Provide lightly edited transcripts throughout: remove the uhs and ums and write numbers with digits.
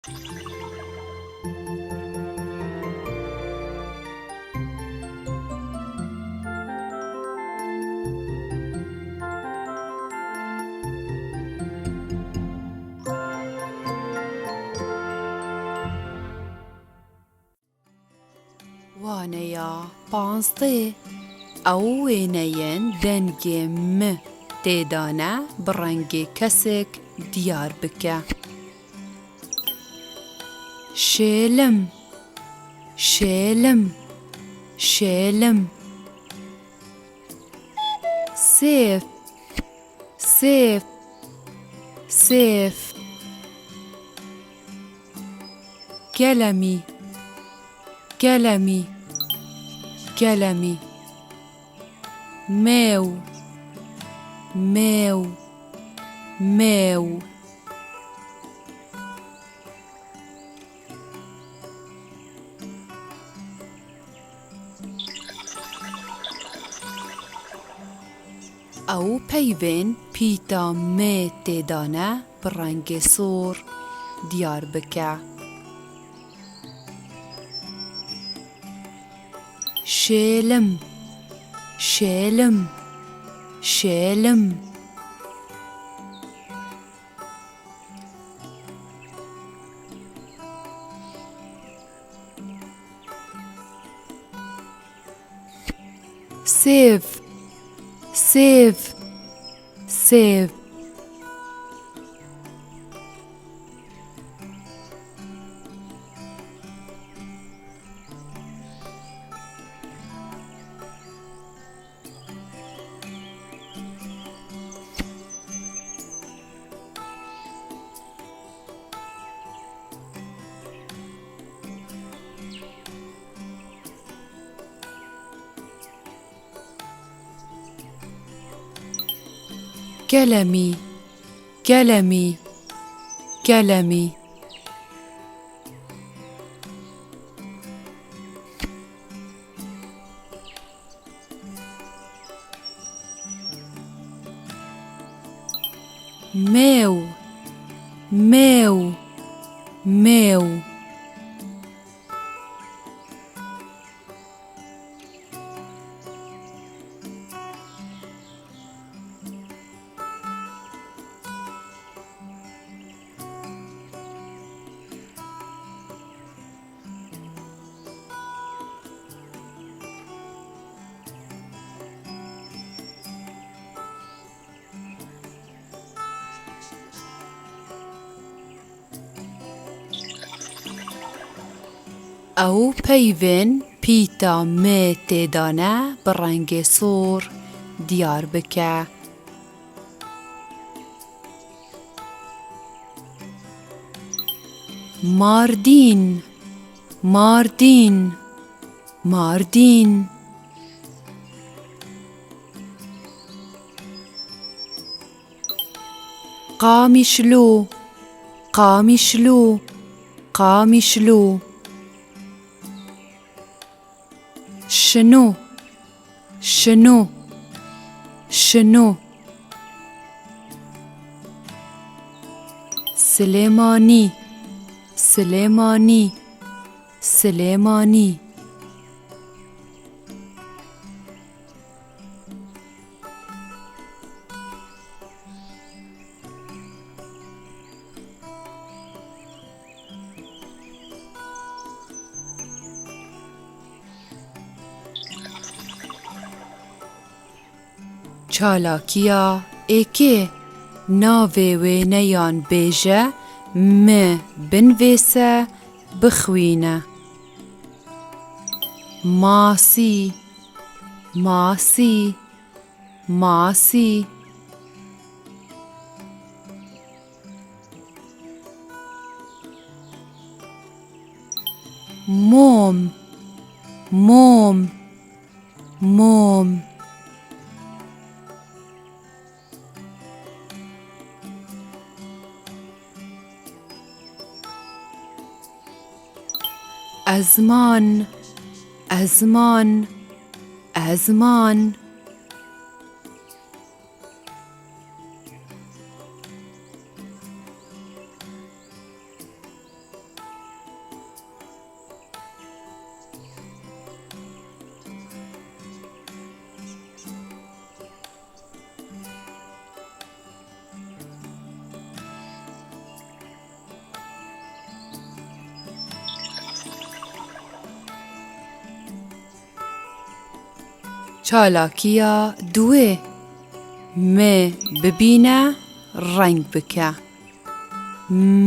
وانەیە پانزدێ ئەو وێنەیەن دەنگێ م تێدانە بڕەنگێ کەسێک دیار بکە. شێلم شێلم شێلم. سێف سێف سێف. گەلەمی گەلەمی گەلەمی. مێو مێو مێو. ئەو پەیوێن پیتە مێ تێدانە بڕەنگێ سۆڕ دیار بکە. شێلم شێلم شێلم. سێڤ سێڤ سێڤ. گەلەمی گەلەمی گەلەمی. مێو مێو مێو. ئەو پەیوێن پیتە مێ تێدانە بڕەنگێ سۆڕ دیار بکە. ماردین ماردین ماردین. قامیشلو قامیشلو قامیشلو. شنو شنو شنو. سلێمانی سلێمانی سلێمانی. چالاکیە ئێکێ ناوێ وێنەیان بێژە م بنوێسە بخوینە. ماسی ماسی ماسی. مۆم مۆم مۆم. ئەزمان ئەزمان ئەزمان. چالاکیە دوێ مێ ببینە ڕەنگ بکە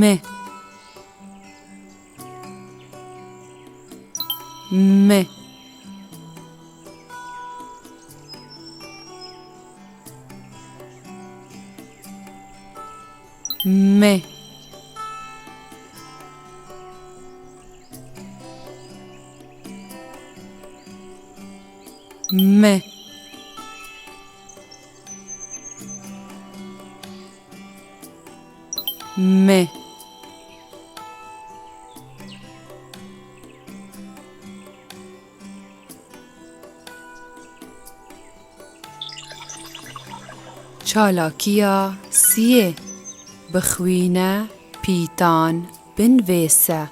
مێ مێ مێ مێ مێ چالاکیە سیێ بخوینە پیتان بنوێسە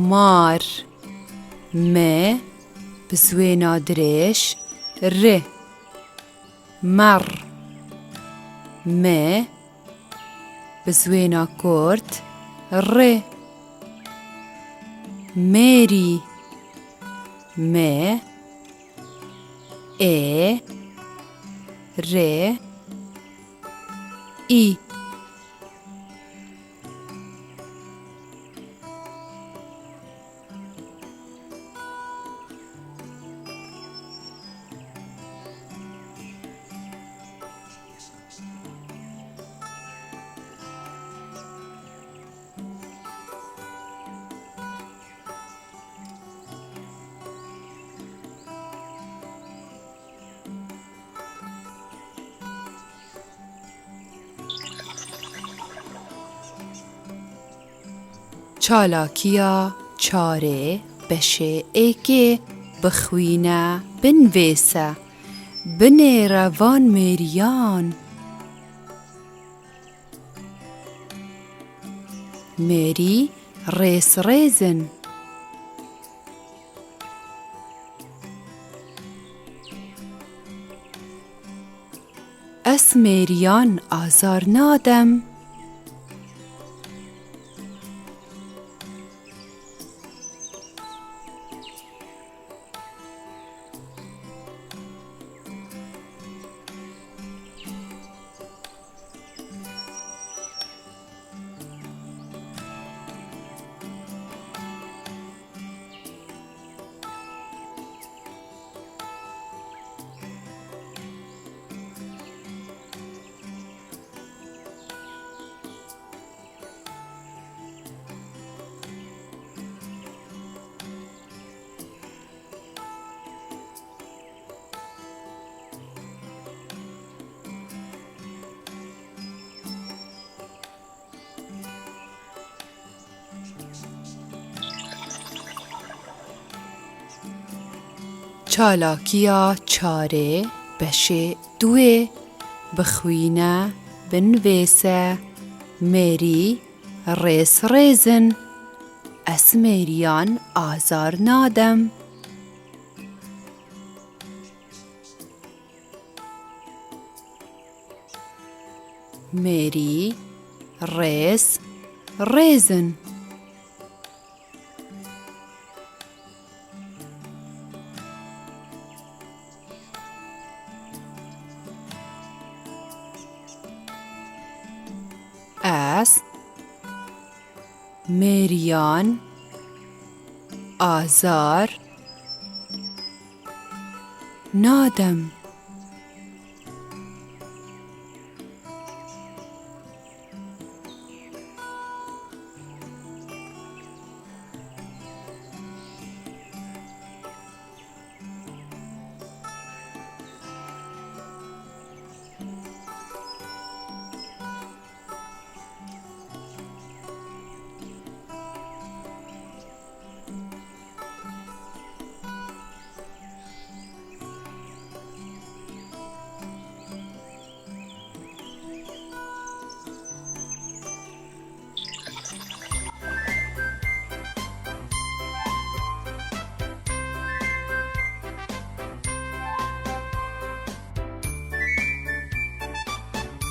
مار مێ بزوێنە درێژ رێ مەڕ مێ بزوێنە کورت ڕێ مێری مێ ئێ رێ ئی چالاکیە چارێ بەشێ ئێکێ بخوینە بنوێسە بنێرە وان مێریان مێری ڕێسڕێزن ئەس مێریان ئازار نادەم چالاکیە چارێ بەشێ دوێ بخوینە بنوێسە مێری ڕێسڕێزن ئەس مێریان ئازار نادەم مێری ڕێس ڕێزن ئەس مێریان ئازار نادەم